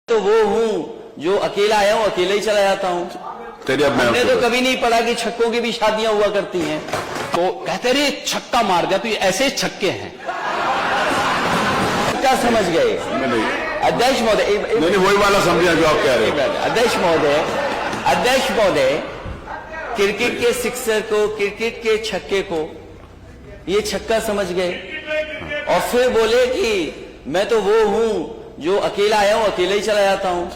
तो वो हूँ जो अकेला आया हूँ, अकेले ही चला जाता हूँ। हमने तो कभी नहीं पढ़ा कि छक्कों की भी शादियां हुआ करती हैं। तो कहते रहे छक्का मार दिया, तो ये ऐसे छक्के हैं। क्या समझ गए अध्यक्ष महोदय? नहीं, वही वाला समझा जो आप कह रहे हैं। अध्यक्ष महोदय, क्रिकेट के सिक्सर को, क्रिकेट के छक्के को ये छक्का समझ गए और फिर बोले कि मैं तो वो हूँ जो अकेला आया हूँ, अकेले ही चला जाता हूँ।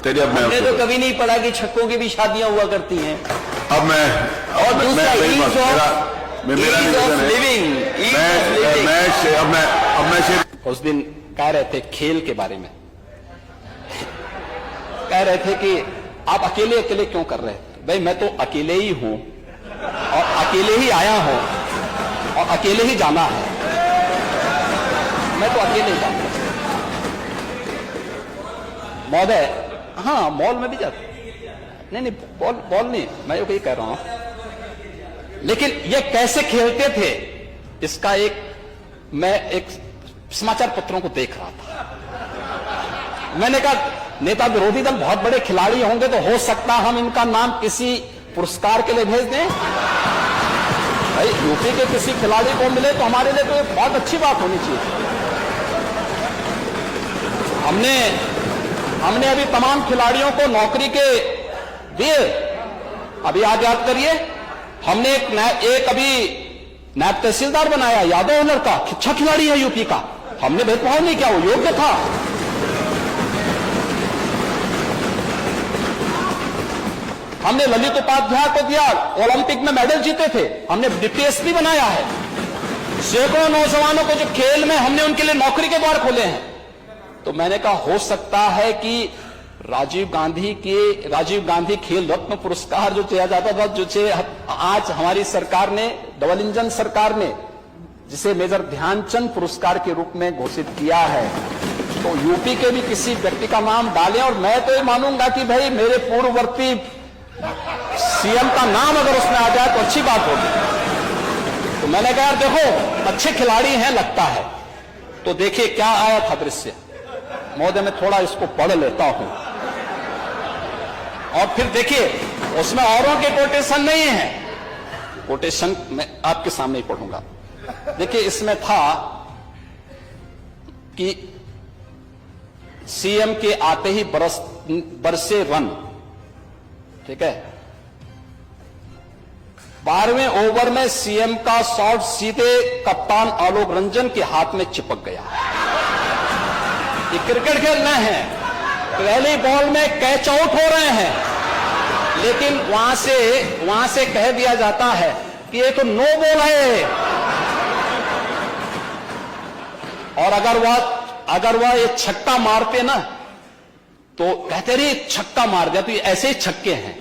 हमने तो कभी नहीं पढ़ा कि छक्कों की भी शादियां हुआ करती हैं। अब मैं और दूसरा उस दिन कह रहे थे खेल के बारे में, कह रहे थे कि आप अकेले अकेले क्यों कर रहे थे? भाई मैं तो अकेले ही हूं और अकेले ही आया हूं और अकेले ही जाना है। मैं तो अकेले ही जाऊंगा महोदय। हाँ, मॉल में भी जाते नहीं, बॉल नहीं, मैं ये कह रहा हूं। लेकिन ये कैसे खेलते थे इसका मैं एक समाचार पत्रों को देख रहा था। मैंने कहा नेता विरोधी दल बहुत बड़े खिलाड़ी होंगे तो हो सकता हम इनका नाम किसी पुरस्कार के लिए भेज दें। भाई यूपी के किसी खिलाड़ी को मिले तो हमारे लिए तो बहुत अच्छी बात होनी चाहिए। हमने अभी तमाम खिलाड़ियों को नौकरी के दिए। अभी आज याद करिए, हमने एक अभी नायब तहसीलदार बनाया, यादव हुनर का, अच्छा खिलाड़ी है यूपी का। हमने भेदभाव नहीं किया, वो योग्य था। हमने ललित उपाध्याय को दिया, ओलंपिक में मेडल जीते थे। हमने डिप्टी एसपी बनाया है। सैकड़ों नौजवानों को जो खेल में हमने उनके लिए नौकरी के द्वार खोले हैं। तो मैंने कहा हो सकता है कि राजीव गांधी खेल रत्न पुरस्कार जो दिया जाता था, जो आज हमारी सरकार ने, डबल इंजन सरकार ने जिसे मेजर ध्यानचंद पुरस्कार के रूप में घोषित किया है, तो यूपी के भी किसी व्यक्ति का नाम डालें। और मैं तो ये मानूंगा कि भाई मेरे पूर्ववर्ती सीएम का नाम अगर उसमें आ जाए तो अच्छी बात होगी। तो मैंने कहा देखो अच्छे खिलाड़ी हैं लगता है। तो देखिए क्या आया था दृश्य महोदय, मैं थोड़ा इसको पढ़ लेता हूं और फिर देखिए उसमें औरों के कोटेशन नहीं है। कोटेशन मैं आपके सामने ही पढ़ूंगा। देखिए इसमें था कि सीएम के आते ही बरसे रन, ठीक है। 12वें ओवर में सीएम का शॉट सीधे कप्तान आलोक रंजन के हाथ में चिपक गया। ये क्रिकेट खेल रहे हैं, पहली बॉल में कैच आउट हो रहे हैं, लेकिन वहां से कह दिया जाता है कि ये तो नो बॉल है। और अगर वह ये छक्का मारते ना तो कहते रहे छक्का मार दिया, तो ये ऐसे ही छक्के हैं।